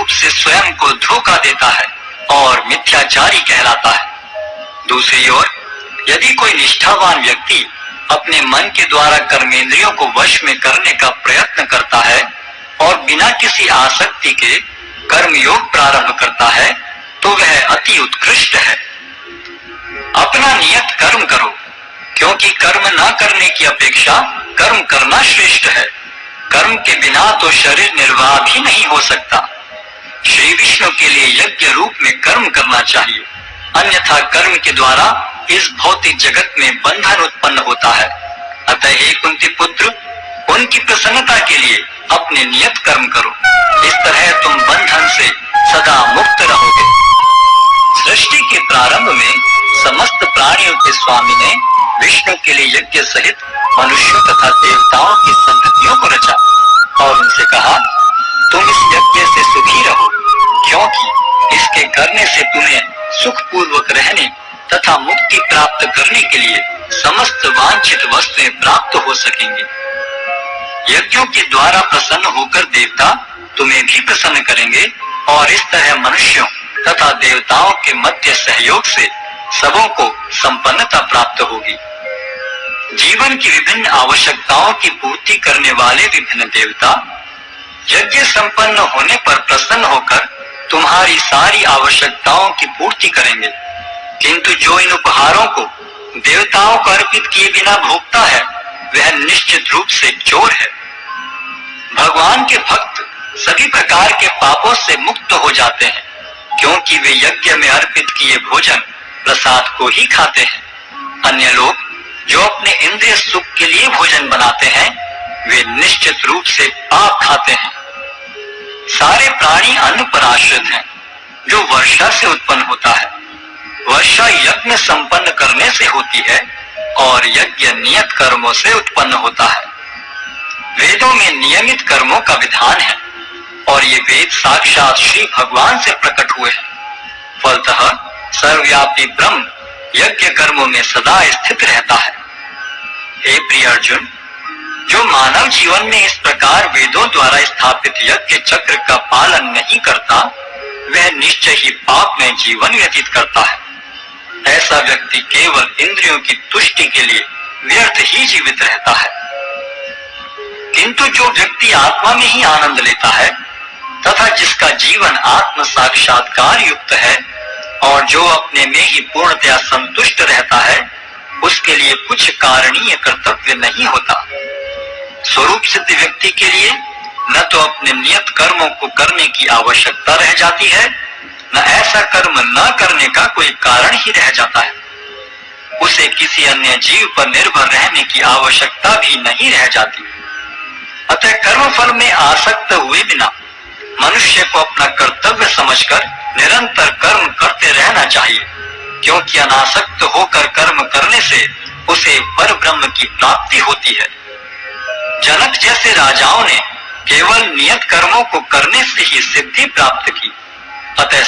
रूप से स्वयं को धोखा देता है और मिथ्याचारी कहलाता है। दूसरी ओर यदि कोई निष्ठावान व्यक्ति अपने मन के द्वारा कर्मेंद्रियों को वश में करने का प्रयत्न करता है और बिना किसी आसक्ति के कर्म योग प्रारंभ करता है तो वह अति उत्कृष्ट है। अपना नियत कर्म करो, क्योंकि कर्म न करने की अपेक्षा कर्म करना श्रेष्ठ है। कर्म के बिना तो शरीर निर्वाह भी नहीं हो सकता। श्री विष्णु के लिए यज्ञ रूप में कर्म करना चाहिए, अन्यथा कर्म के द्वारा इस भौतिक जगत में बंधन उत्पन्न होता है। अतः हे कुंती पुत्र, उनकी प्रसन्नता के लिए अपने नियत कर्म करो। इस तरह तुम बंधन से सदा मुक्त रहोगे। सृष्टि के प्रारंभ में समस्त प्राणियों के स्वामी ने विष्णु के लिए यज्ञ सहित मनुष्यों तथा देवताओं की संततियों को रचा और उनसे कहा, तुम इस यज्ञ से सुखी रहो, क्योंकि इसके करने से तुम्हें सुख पूर्वक रहने तथा मुक्ति प्राप्त करने के लिए समस्त वांछित वस्तुएं प्राप्त हो सकेंगी। यज्ञों के द्वारा प्रसन्न होकर देवता तुम्हें भी प्रसन्न करेंगे और इस तरह मनुष्यों तथा देवताओं के मध्य सहयोग से सबों को संपन्नता प्राप्त होगी। जीवन की विभिन्न आवश्यकताओं की पूर्ति करने वाले विभिन्न देवता यज्ञ संपन्न होने पर प्रसन्न होकर तुम्हारी सारी आवश्यकताओं की पूर्ति करेंगे। किंतु जो इन उपहारों को देवताओं को अर्पित किए बिना भोगता है वह निश्चित रूप से चोर है। भगवान के भक्त सभी प्रकार के पापों से मुक्त हो जाते हैं, क्योंकि वे यज्ञ में अर्पित किए भोजन प्रसाद को ही खाते हैं। अन्य लोग जो अपने इंद्रिय सुख के लिए भोजन बनाते हैं वे निश्चित रूप से पाप खाते हैं। सारे प्राणी अन्न पर आश्रित हैं, जो वर्षा से उत्पन्न होता है। वर्षा यज्ञ संपन्न करने से होती है और यज्ञ नियत कर्मों से उत्पन्न होता है। वेदों में नियमित कर्मों का विधान है और ये वेद साक्षात श्री भगवान से प्रकट हुए हैं। फलतः सर्वव्यापी ब्रह्म यज्ञ कर्मों में सदा स्थित रहता है। हे प्रिय अर्जुन, जो मानव जीवन में इस प्रकार वेदों द्वारा स्थापित यज्ञ चक्र का पालन नहीं करता वह निश्चय ही पाप में जीवन व्यतीत करता है। ऐसा व्यक्ति केवल इंद्रियों की तुष्टि के लिए व्यर्थ ही जीवित रहता है। किंतु जो व्यक्ति आत्मा में ही आनंद लेता है तथा जिसका जीवन आत्म साक्षात्कार युक्त है और जो अपने में ही पूर्णतया संतुष्ट रहता है, उसके लिए कुछ कारणीय कर्तव्य नहीं होता। स्वरूप सिद्ध व्यक्ति के लिए न तो अपने नियत कर्मों को करने की आवश्यकता रह जाती है, न ऐसा कर्म न करने का कोई कारण ही रह जाता है। उसे किसी अन्य जीव पर निर्भर रहने की आवश्यकता भी नहीं रह जाती। अतः कर्म फल में आसक्त हुए बिना मनुष्य को अपना कर्तव्य समझकर निरंतर कर्म करते रहना चाहिए, क्योंकि अनासक्त होकर कर्म करने से उसे पर ब्रह्म की प्राप्ति होती है। जनक जैसे राजाओं ने केवल नियत कर्मों को करने से ही सिद्धि प्राप्त की। अतः